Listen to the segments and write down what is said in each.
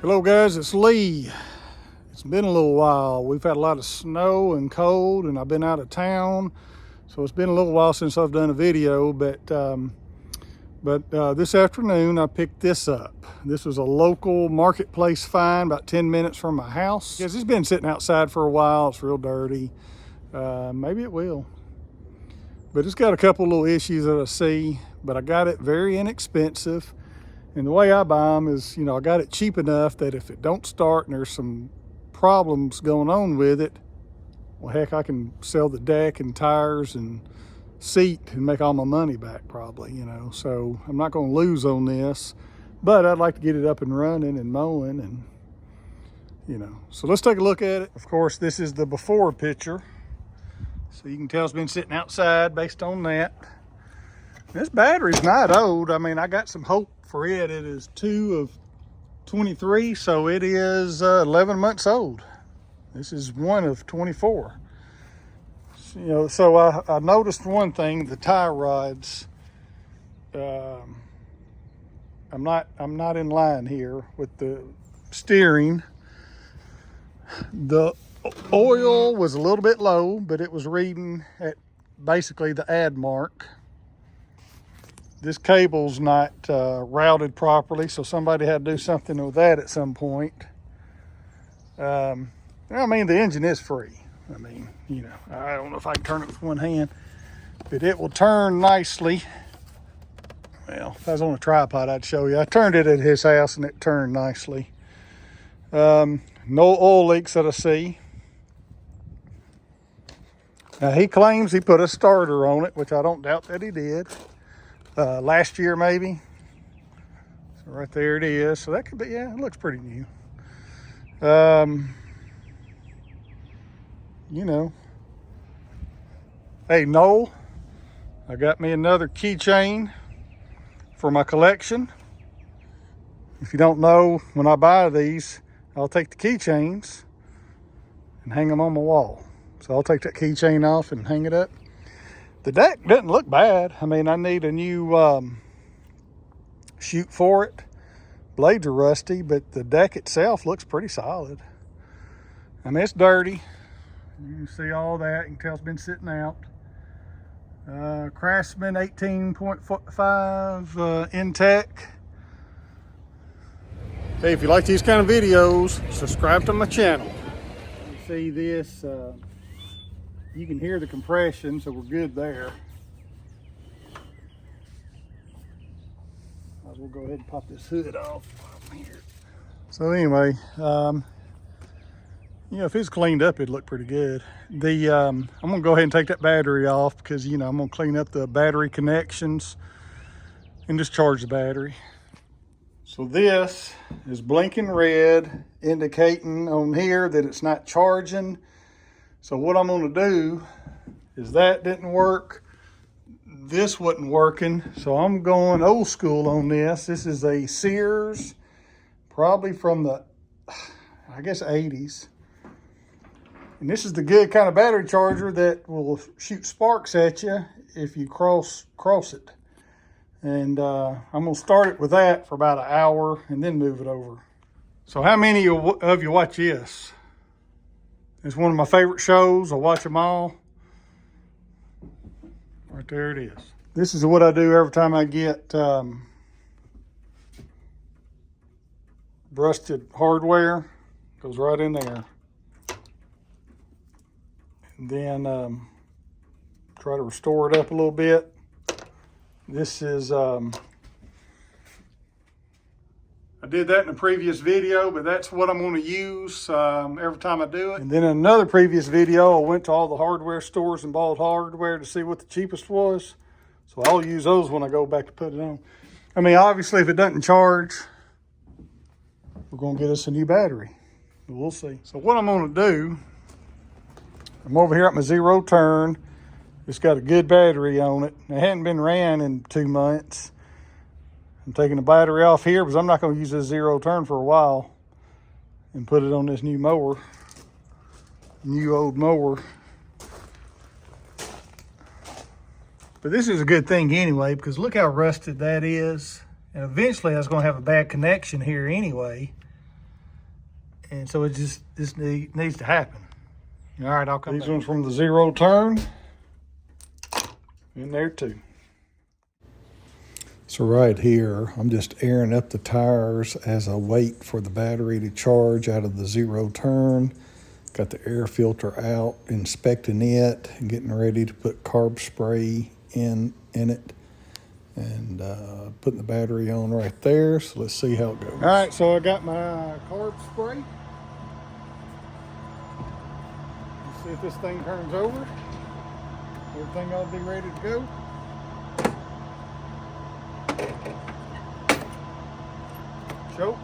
Hello guys, it's Lee. It's been a little while. We've had a lot of snow and cold and I've been out of town. So it's been a little while since I've done a video, but this afternoon I picked this up. This was a local marketplace find about 10 minutes from my house. Yes, it's been sitting outside for a while. It's real dirty. Maybe it will. But it's got a couple little issues that I see, but I got it very inexpensive. And the way I buy them is, I got it cheap enough that if it don't start and there's some problems going on with it, well, heck, I can sell the deck and tires and seat and make all my money back probably, So I'm not going to lose on this, but I'd like to get it up and running and mowing and, So let's take a look at it. Of course, this is the before picture. So you can tell it's been sitting outside based on that. This battery's not old. I mean, I got some hope for it. It is 2 of 23, so it is 11 months old. This is 1 of 24. So I noticed one thing: the tie rods. I'm not in line here with the steering. The oil was a little bit low, but it was reading at basically the add mark. This cable's not routed properly, so somebody had to do something with that at some point. I mean, the engine is free. I mean, I don't know if I can turn it with one hand, but it will turn nicely. Well, if I was on a tripod, I'd show you. I turned it at his house and it turned nicely. No oil leaks that I see. Now, he claims he put a starter on it, which I don't doubt that he did. Last year maybe. So right there it is. So that could be, yeah, it looks pretty new. Hey Noel, I got me another keychain for my collection. If you don't know, when I buy these, I'll take the keychains and hang them on my wall. So I'll take that keychain off and hang it up. The deck doesn't look bad. I mean, I need a new chute for it. Blades are rusty, but the deck itself looks pretty solid. I mean, it's dirty. You can see all that. You can tell it's been sitting out. Craftsman 18.5 Intech. Hey, if you like these kind of videos, subscribe to my channel. You see this, you can hear the compression, so we're good there. We'll go ahead and pop this hood off here. So anyway, if it's cleaned up, it'd look pretty good. I'm gonna go ahead and take that battery off because I'm gonna clean up the battery connections and just charge the battery. So this is blinking red, indicating on here that it's not charging. So what I'm gonna do is that didn't work. This wasn't working. So I'm going old school on this. This is a Sears, probably from the, I guess, 80s. And this is the good kind of battery charger that will shoot sparks at you if you cross it. And I'm gonna start it with that for about an hour and then move it over. So how many of you watch this? It's one of my favorite shows. I watch them all. Right there it is. This is what I do every time I get rusted hardware. Goes right in there. And then try to restore it up a little bit. This is, I did that in a previous video, but that's what I'm going to use every time I do it. And then in another previous video, I went to all the hardware stores and bought hardware to see what the cheapest was. So I'll use those when I go back to put it on. I mean, obviously, if it doesn't charge, we're going to get us a new battery. We'll see. So what I'm going to do, I'm over here at my zero turn. It's got a good battery on it. It hadn't been ran in 2 months. I'm taking the battery off here because I'm not going to use this zero turn for a while and put it on this new mower, new old mower. But this is a good thing anyway, because look how rusted that is. And eventually I was going to have a bad connection here anyway. And so this needs to happen. All right, I'll come back. These ones from the zero turn in there too. So right here, I'm just airing up the tires as I wait for the battery to charge out of the zero turn. Got the air filter out, inspecting it, getting ready to put carb spray in it, and putting the battery on right there. So let's see how it goes. All right, so I got my carb spray. Let's see if this thing turns over. Everything ought to be ready to go. Choke.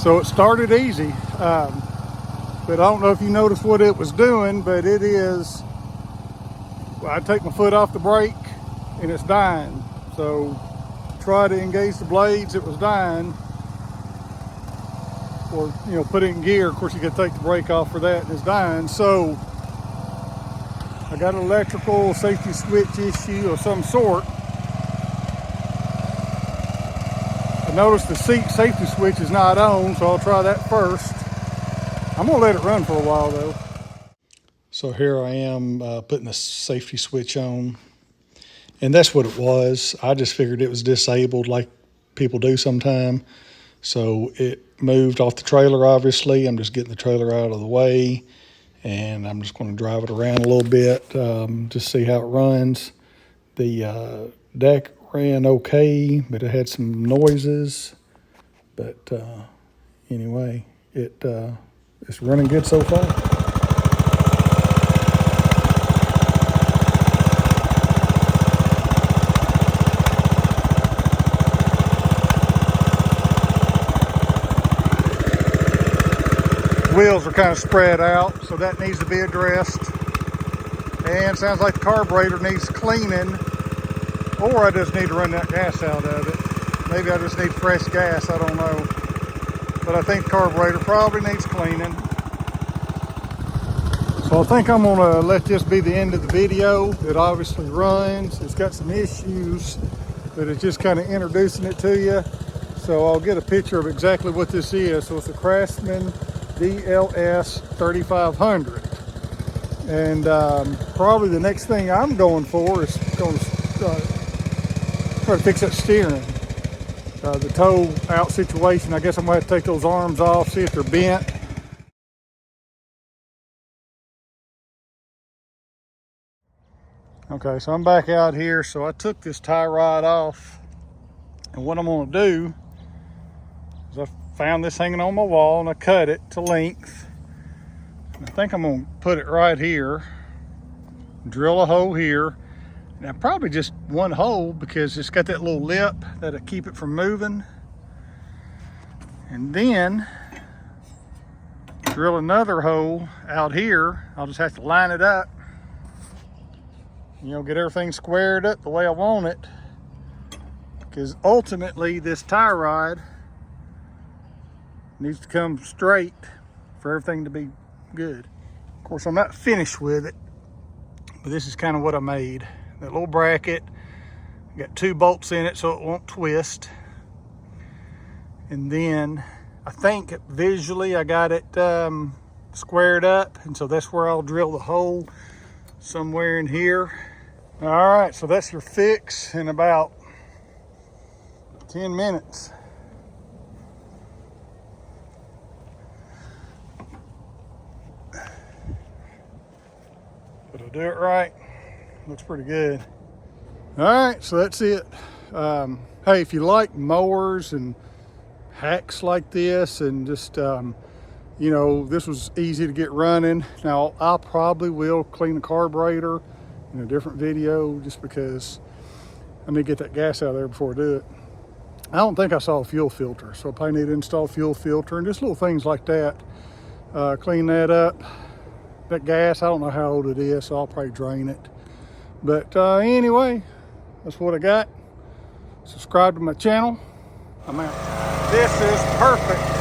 So it started easy, but I don't know if you noticed what it was doing, but it is, well, I take my foot off the brake and it's dying. So try to engage the blades, it was dying. Or, you know, put it in gear. Of course, you got to take the brake off for that and it's dying. So I got an electrical safety switch issue of some sort. I noticed the seat safety switch is not on, so I'll try that first. I'm gonna let it run for a while though. So here I am putting the safety switch on, and that's what it was. I just figured it was disabled like people do sometime. So it moved off the trailer, obviously. I'm just getting the trailer out of the way, and I'm just gonna drive it around a little bit, just see how it runs. The deck ran okay, but it had some noises. But anyway, it's running good so far. Wheels are kind of spread out, so that needs to be addressed. And sounds like the carburetor needs cleaning. Or I just need to run that gas out of it. Maybe I just need fresh gas, I don't know. But I think the carburetor probably needs cleaning. So I think I'm gonna let this be the end of the video. It obviously runs. It's got some issues, but it's just kind of introducing it to you. So I'll get a picture of exactly what this is. So it's a Craftsman Dls3500. And probably the next thing I'm going for is going to try to fix that steering. The toe out situation, I guess I'm gonna have to take those arms off, see if they're bent. Okay, so I'm back out here. So I took this tie rod off, and what I'm gonna do is I found this hanging on my wall and I cut it to length. And I think I'm gonna put it right here, drill a hole here. Now probably just one hole because it's got that little lip that'll keep it from moving. And then drill another hole out here. I'll just have to line it up. You know, get everything squared up the way I want it. Because ultimately this tie rod needs to come straight for everything to be good. Of course, I'm not finished with it, but this is kind of what I made. That little bracket, got 2 bolts in it so it won't twist. And then I think visually I got it squared up, and so that's where I'll drill the hole, somewhere in here. All right, so that's your fix in about 10 minutes. But I'll do it right. Looks pretty good. All right, so that's it. Hey, if you like mowers and hacks like this, and just you know, this was easy to get running. Now I probably will clean the carburetor in a different video, just because I need to get that gas out of there before I do it. I don't think I saw a fuel filter, so I probably need to install a fuel filter and just little things like that. Clean that up. That gas, I don't know how old it is, so I'll probably drain it. But anyway, that's what I got. Subscribe to my channel. I'm out. This is perfect.